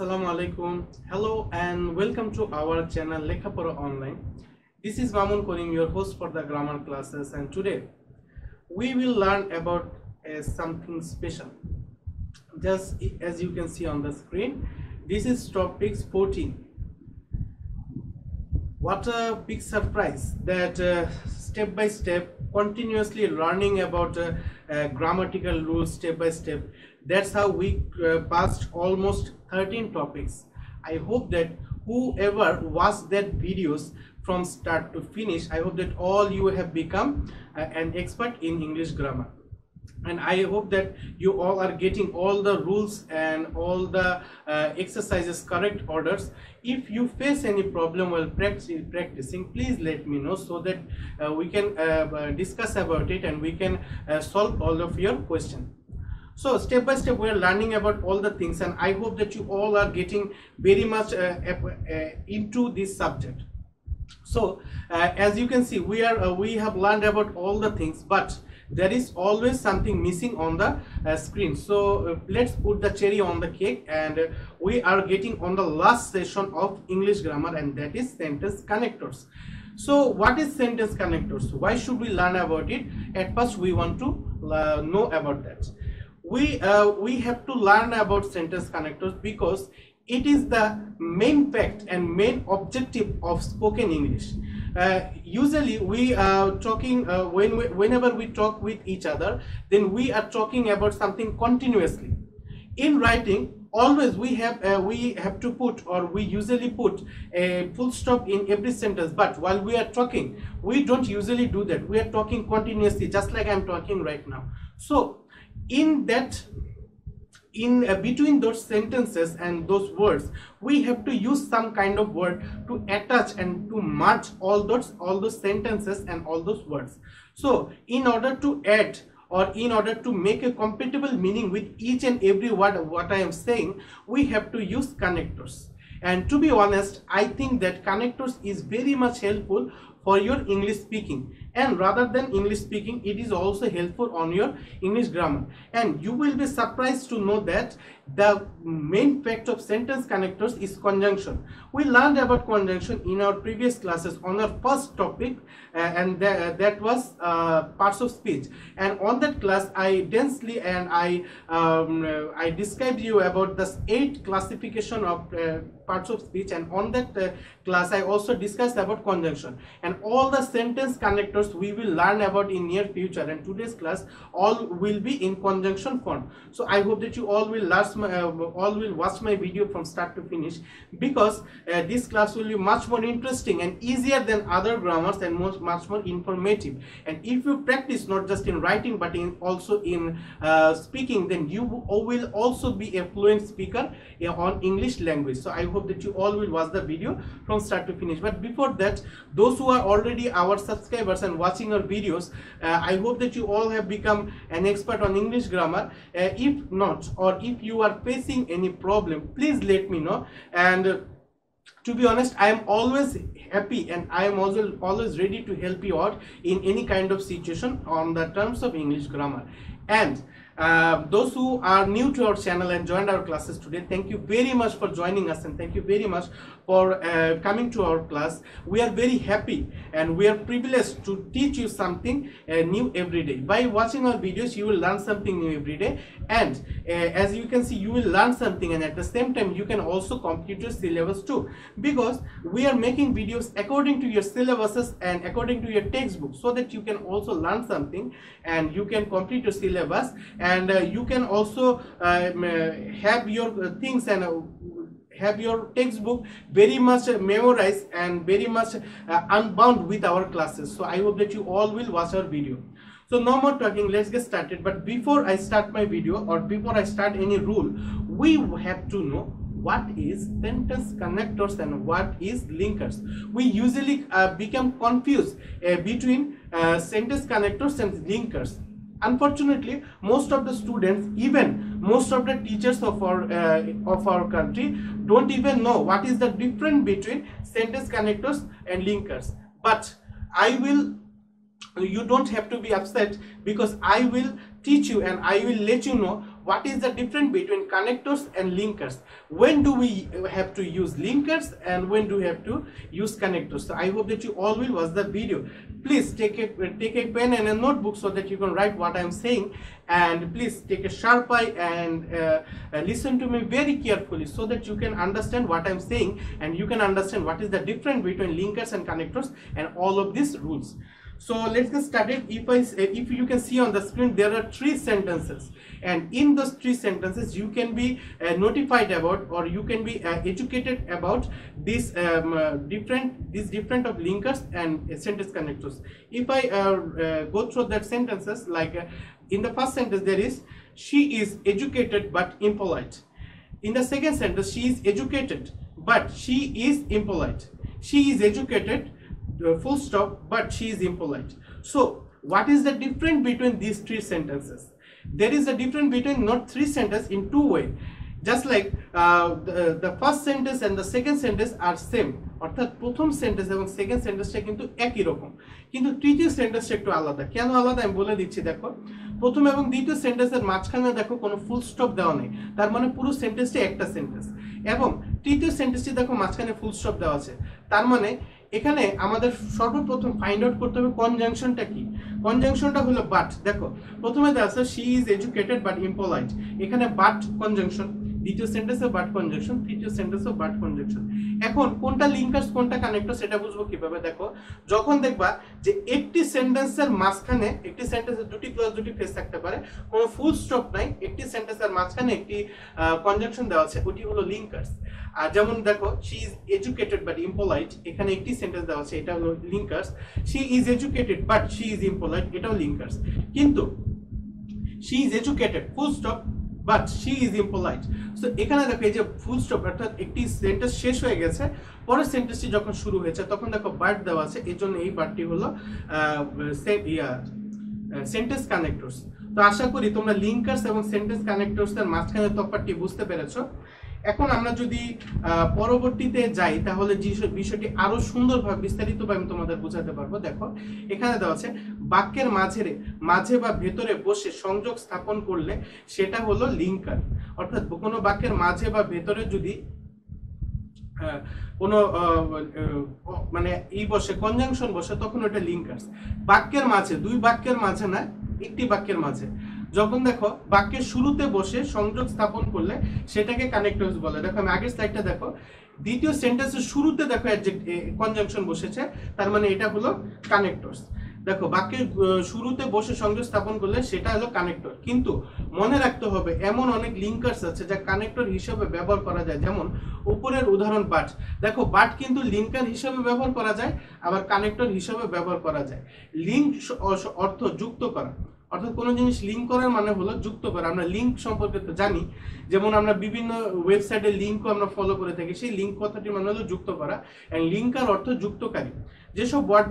Assalamu alaikum. Hello and welcome to our channel Lekhapora online. This is Mamun Karim, your host for the grammar classes, and today we will learn about something special. Just as you can see on the screen, this is topic 14. What a big surprise that step by step, continuously learning about grammatical rules step by step. That's how we passed almost 13 topics. I hope that whoever watched that videos from start to finish, I hope that all you have become an expert in English grammar. And I hope that you all are getting all the rules and all the exercises correct orders. If you face any problem while practicing, please let me know so that we can discuss about it and we can solve all of your questions. So step by step we are learning about all the things, and I hope that you all are getting very much into this subject. So as you can see, we have learned about all the things, but there is always something missing on the screen. So let's put the cherry on the cake, and we are getting on the last session of English grammar, and that is sentence connectors. So what is sentence connectors? Why should we learn about it? At first we want to know about that. We have to learn about sentence connectors because it is the main fact and main objective of spoken English. Usually we are talking whenever we talk with each other, then we are talking about something continuously. In writing, always we have to put, or we usually put a full stop in every sentence, but while we are talking, we don't usually do that. We are talking continuously, just like I'm talking right now. So in between those sentences and those words, we have to use some kind of word to attach and to merge all those sentences and all those words. So in order to add, or in order to make a compatible meaning with each and every word of what I am saying, we have to use connectors. And to be honest, I think that connectors is very much helpful for your English speaking, and rather than English speaking, it is also helpful on your English grammar. And you will be surprised to know that the main fact of sentence connectors is conjunction. We learned about conjunction in our previous classes on our first topic, and that was parts of speech. And on that class, I densely and I described you about the 8 classification of parts of speech, and on that class I also discussed about conjunction, and all the sentence connectors we will learn about in near future. And today's class all will be in conjunction form. So I hope that you all will watch my video from start to finish, because this class will be much more interesting and easier than other grammars, and much more informative. And if you practice not just in writing but also in speaking, then you will also be a fluent speaker on English language. So I hope that you all will watch the video from start to finish. But before that, those who are already our subscribers and watching our videos, I hope that you all have become an expert on English grammar. If not, or if you are facing any problem, please let me know. And to be honest, I am always happy and I am also always ready to help you out in any kind of situation on the terms of English grammar. And those who are new to our channel and joined our classes today, thank you very much for joining us, and thank you very much for coming to our class. We are very happy and we are privileged to teach you something new every day. By watching our videos, you will learn something new every day, and as you can see, you will learn something, and at the same time you can also complete your syllabus too, because we are making videos according to your syllabuses and according to your textbook, so that you can also learn something and you can complete your syllabus, and you can also have your things and have your textbook very much memorized and very much unbound with our classes. So I hope that you all will watch our video. So no more talking, let's get started. But before I start my video, or before I start any rule, we have to know what is sentence connectors and what is linkers. We usually become confused between sentence connectors and linkers. Unfortunately, most of the students, even most of the teachers of our country, don't even know what is the difference between sentence connectors and linkers. But I will you don't have to be upset, because I will teach you and I will let you know what is the difference between connectors and linkers. When do we have to use linkers and when do we have to use connectors? So I hope that you all will watch the video. Please take a pen and a notebook so that you can write what I am saying, and please take a sharp eye and listen to me very carefully so that you can understand what I am saying and you can understand what is the difference between linkers and connectors and all of these rules. So let's get started. If you can see on the screen, there are 3 sentences, and in those 3 sentences you can be notified about, or you can be educated about this different of linkers and sentence connectors. If I go through that sentences, like in the first sentence there is, she is educated but impolite. In the second sentence, she is educated but she is impolite. She is educated, full stop, but she is impolite. So what is the difference between these 3 sentences? There is a difference between not 3 sentences in 2 ways. Just like the first sentence and the second sentence are same, অর্থাৎ প্রথম sentence এবং second সেন্টেন্সটা কিন্তু একই রকম, কিন্তু তৃতীয় সেন্টেন্সটা একটু আলাদা। কেন আলাদা আমি বলে দিচ্ছি। দেখো, প্রথম এবং দ্বিতীয় সেন্টেন্সের মাঝখানে দেখো কোনো ফুল স্টপ দেওয়া নেই, তার মানে পুরো সেন্টেন্সটি একটা সেন্টেন্স। এবং তৃতীয় সেন্টেন্সটি দেখো মাঝখানে ফুল স্টপ দেওয়া আছে, তার মানে এখানে আমাদের সর্বপ্রথম ফাইন্ড আউট করতে হবে কনজাংশনটা কি। কনজাংশনটা হলো বাট। দেখো, প্রথমে দেওয়া আছে she is educated but impolite, এখানে বাট কনজাংশন, দ্বিতীয় সেন্টেন্সে বাট কনজাংশন, তৃতীয় সেন্টেন্সে বাট কনজাংশন। এখন কোনটা লিঙ্কার্স কোনটা কানেক্টর সেটা বুঝবো কিভাবে? দেখো, যখন দেখবা যে একটি সেন্টেন্সের মাঝখানে, একটি সেন্টেন্সের দুটি ক্লজ দুটি ফেস থাকতে পারে, কোনো ফুল স্টপ নাই, একটি সেন্টেন্সের মাঝখানে একটি কনজাংশন দেওয়া আছে, ওটি হলো লিঙ্কার্স। আর যেমন দেখো, she is educated but impolite, এখানে একটি সেন্টেন্স দেওয়া আছে, এটা হলো linkers. She is educated but she is impolite, এটাও লিঙ্কার্স। কিন্তু she is educated full stop but she is impolite, so এখানে দেখো এই যে ফুল স্টপ, অর্থাৎ একটি সেন্টেন্স শেষ হয়ে গেছে, পরের সেন্টেন্সটি যখন শুরু হয়েছে তখন দেখো বাট দেওয়া আছে, এই জন্য এই বাটটি হলো সেন্টেন্স কানেক্টরস। তো আশা করি তোমরা লিঙ্কার্স এবং সেন্টেন্স কানেক্টরস এর মাঝখানে তফাৎটি বুঝতে পেরেছো। এখন আমরা যদি পরবর্তীতে যাই তাহলে বিষয়টি আরো সুন্দরভাবে বিস্তারিতভাবে আমি তোমাদের বোঝাতে পারবো। দেখো, এখানে দেওয়া আছে বাক্যের মাঝে বা ভেতরে বসে সংযোগ স্থাপন করলে সেটা হলো লিঙ্কার। অর্থাৎ কোনো বাক্যের মাঝে বা ভেতরে যদি কোনো মানে বসে, কনজাংশন বসে, তখন ওটা লিঙ্কার্স। বাক্যের মাঝে, 2 বাক্যের মাঝে না, একটি বাক্যের মাঝে যখন দেখো বাক্যের শুরুতে বসে সংযোগ স্থাপন করলে সেটাকে কানেক্টরস বলে। দেখো, আমি আগের স্লাইডটা দেখো, দ্বিতীয় সেন্টেন্সের শুরুতে দেখো কনজাংশন বসেছে, তার মানে এটা হলো কানেক্টরস। দেখো, বাক্যের শুরুতে বসে সংযোগ স্থাপন করলে সেটা হলো কানেক্টর। কিন্তু মনে রাখতে হবে এমন অনেক লিঙ্কার্স আছে যা কানেক্টর হিসেবে ব্যবহার করা যায়, যেমন উপরের উদাহরণ বাট। দেখো, বাট কিন্তু লিঙ্কার হিসেবে ব্যবহার করা যায়, আবার কানেক্টর হিসেবে ব্যবহার করা যায়। লিঙ্ক অর্থ যুক্ত করা, অর্থাৎ কোনো জিনিস লিঙ্ক করার মানে হলো যুক্ত করা। আমরা লিঙ্ক সম্পর্কে তো জানি, যেমন আমরা বিভিন্ন ওয়েবসাইটের লিঙ্কও আমরা ফলো করে থাকি, সেই লিঙ্ক কথাটির মানে হলো যুক্ত করা। এন্ড লিঙ্কার অর্থ যুক্তকারী। যেসব ওয়ার্ড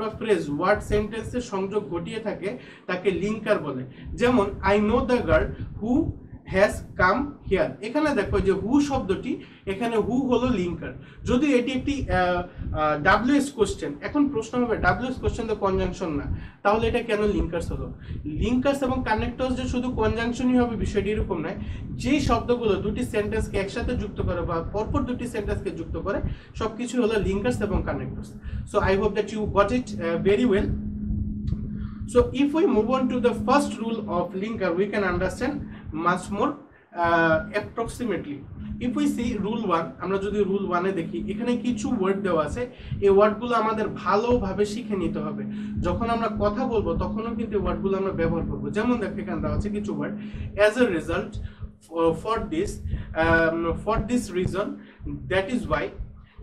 বা ফ্রেজ ওয়ার্ড সেন্টেন্সের সংযোগ ঘটিয়ে থাকে তাকে লিঙ্কার বলে। যেমন I know the girl who has come here, এখানে দেখো যে হু শব্দটি, এখানে হু হলো লিঙ্কার। যদি এটি একটি ডাব্লিউএস কোশ্চেন, এখন প্রশ্ন হবে ডাব্লিউএস কোশ্চেন তো কনজাংশন না, তাহলে এটা কেন লিঙ্কার্স হলো? লিঙ্কার্স এবং কানেক্টরস যে শুধু কনজাংশনই হবে বিষয়টি এরকম নয়। যে শব্দগুলো দুটি সেন্টেন্সকে একসাথে যুক্ত করে বা পরপর দুটি সেন্টেন্সকে যুক্ত করে সবকিছু হলো লিঙ্কার্স এবং connectors. So I hope that you got it very well. So if we move on to the first rule of linker, we can understand much more approximately. If we see rule 1, আমরা যদি rule 1 এ দেখি, এখানে কিছু word দেওয়া আছে, এই ওয়ার্ডগুলো আমাদের ভালোভাবে শিখে নিতে হবে। যখন আমরা কথা বলবো তখনও কিন্তু এই ওয়ার্ডগুলো আমরা ব্যবহার করব। যেমন দেখো, এখানে দেওয়া আছে কিছু word, as a result, for this reason, that is why,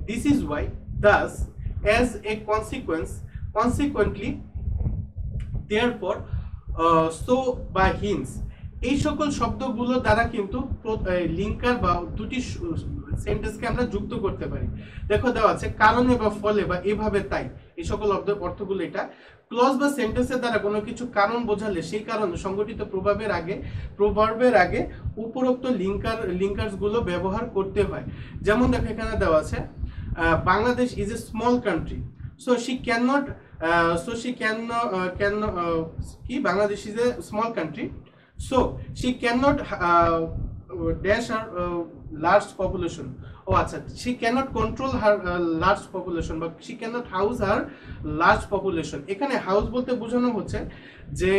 this is why, thus, as a consequence, consequently, therefore, so, বা hints, এই সকল শব্দগুলো দ্বারা কিন্তু লিঙ্কার বা দুটি সেন্টেন্সকে আমরা যুক্ত করতে পারি। দেখো, দেওয়া আছে কারণে বা ফলে বা এভাবে তাই, এই সকল অর্থগুলো এটা। ক্লজ বা সেন্টেন্সের দ্বারা কোনো কিছু কারণ বোঝালে সেই কারণে সংগঠিত প্রভাবের আগে উপরোক্ত লিঙ্কার্স গুলো ব্যবহার করতে হয়। যেমন দেখো, এখানে দেওয়া আছে Bangladesh is a small country, so she can not so she Bangladesh is a small country, so she cannot dash her large population. Oh, acha, she cannot control her large population, but she cannot house her large population. এখানে house বলতে বোঝানো হচ্ছে যে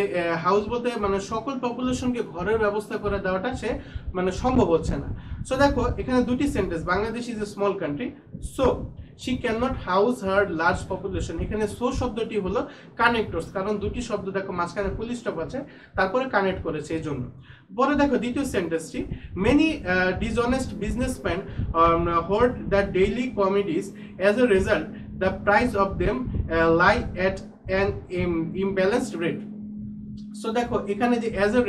house বলতে মানে সকল পপুলেশনকে ঘরের ব্যবস্থা করে দেওয়াটা সে মানে সম্ভব হচ্ছে না। সো দেখো এখানে দুটি sentence, Bangladesh is a small country, so she cannot house her large population। এখানে সো শব্দটি হলো কানেক্টরস, কারণ দুটি শব্দ দেখো মাঝখানে ফুল স্টপ আছে, তারপরে কানেক্ট করেছে এই জন্য। পরে দেখো দ্বিতীয় সেন্টেন্সটি, many dishonest businessmen hoard the daily commodities, as a result the price of them lie at an imbalanced rate। So দেখো এখানে যে অ্যাজ এ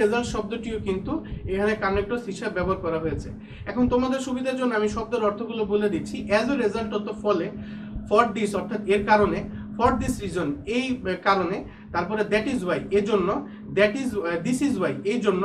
রেজাল্ট শব্দটিও কিন্তু এখানে কানেক্টরস হিসেবে ব্যবহার করা হয়েছে। এখন তোমাদের সুবিধার জন্য আমি শব্দের অর্থগুলো বলে দিচ্ছি। অ্যাজ এ রেজাল্ট অর্থ ফলে, ফর দিস অর্থাৎ এর কারণে, ফর দিস রিজন এই কারণে, তারপরে দ্যাট ইজ ওয়াই এর জন্য, দিস ইজ ওয়াই এই জন্য,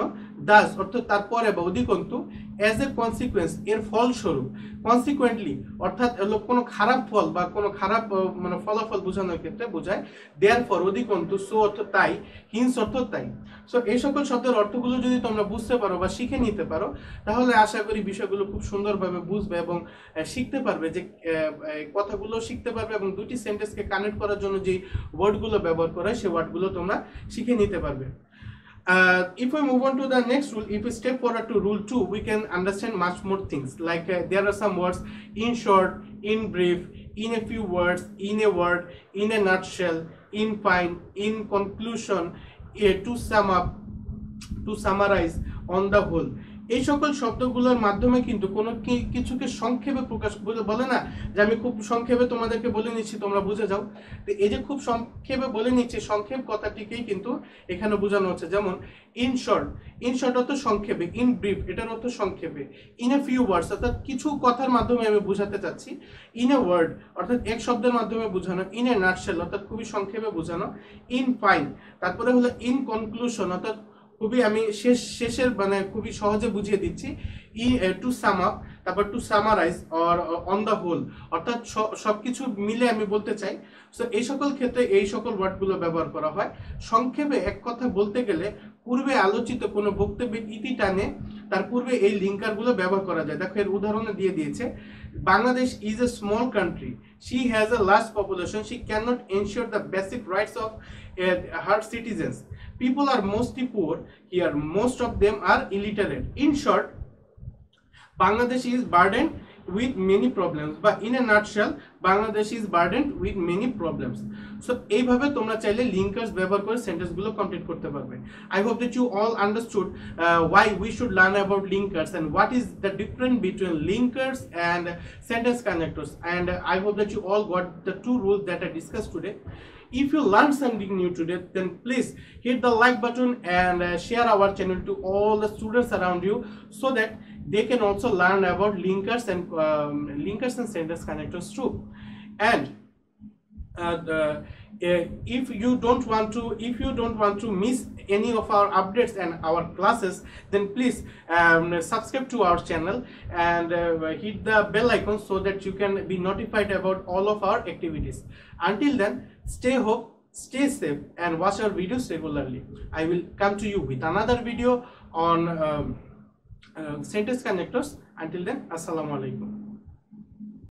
দাস অর্থাৎ তারপরে বা অধিকন্তু, অ্যাজ এ কনসিকুয়েন্স এর ফলস্বরূপ, কনসিকুয়েন্টলি অর্থাৎ কোনো খারাপ ফল বা কোনো খারাপ মানে ফলাফল বোঝানোর ক্ষেত্রে বোঝায়, দেয়ারফর অধিকন্তু, সো অর্থ তাই, হিন্স অর্থ তাই। সো এই সকল শব্দের অর্থগুলো যদি তোমরা বুঝতে পারো বা শিখে নিতে পারো, তাহলে আশা করি বিষয়গুলো খুব সুন্দরভাবে বুঝবে এবং শিখতে পারবে, যে কথাগুলো শিখতে পারবে এবং দুটি সেন্টেন্সকে কানেক্ট করার জন্য যে ওয়ার্ডগুলো ব্যবহার করা হয় সেই ওয়ার্ডগুলো তোমরা শিখে নিতে পারবে। If we move on to the next rule, if we step forward to rule 2, we can understand much more things, like there are some words: in short, in brief, in a few words, in a word, in a nutshell, in fine, in conclusion, to sum up, to summarize, on the whole। এই সকল শব্দগুলোর মাধ্যমে কিন্তু কোনো কিছুকে সংক্ষেপে প্রকাশ বলে না, যে আমি খুব সংক্ষেপে তোমাদেরকে বলে নিচ্ছি তোমরা বুঝে যাও। তো এই যে খুব সংক্ষেপে বলে নিচ্ছি, সংক্ষেপ কথাটিকেই কিন্তু এখানে বোঝানো হচ্ছে। যেমন ইন শর্ট অর্থ সংক্ষেপে, ইন ব্রিফ এটার অর্থ সংক্ষেপে, ইন এ ফিউ ওয়ার্ডস অর্থাৎ কিছু কথার মাধ্যমে আমি বোঝাতে চাচ্ছি, ইন এ ওয়ার্ড অর্থাৎ এক শব্দের মাধ্যমে বোঝানো, ইন এ নাটশেল অর্থাৎ খুবই সংক্ষেপে বোঝানো, ইন ফাইন তারপরে হলো ইন কনক্লুশন অর্থাৎ খুবই আমি শেষের মানে খুবই সহজে বুঝিয়ে দিচ্ছি, টু সাম আপ, তারপর to summarise or on the whole অর্থাৎ সবকিছু মিলে আমি বলতে চাই। সো এই সকল ক্ষেত্রে এই সকল ওয়ার্ডগুলো ব্যবহার করা হয়। সংক্ষেপে এক কথা বলতে গেলে পূর্বে আলোচিত কোনো বক্তব্যের ইতি টানে তার পূর্বে এই লিঙ্কারগুলো ব্যবহার করা যায়। দেখো এর উদাহরণে দিয়ে দিয়েছে, Bangladesh is a small country, she has a large population, she cannot ensure the basic rights of her citizens, people are mostly poor here, most of them are illiterate, in short Bangladesh is burdened with many problems, but in a nutshell Bangladesh is burdened with many problems। so এইভাবে তোমরা চাইলে linkers ব্যবহার করে সেন্টেন্সগুলো complete করতে পারবে। I hope that you all understood why we should learn about linkers and what is the difference between linkers and sentence connectors, and I hope that you all got the two rules that I discussed today। If you learned something new today, then please hit the like button and share our channel to all the students around you, so that they can also learn about linkers and sentence connectors too। And if you don't want to miss any of our updates and our classes, then please subscribe to our channel and hit the bell icon so that you can be notified about all of our activities। Until then, stay home, stay safe and watch our videos regularly। I will come to you with another video on sentence connectors। Until then, assalamu alaikum।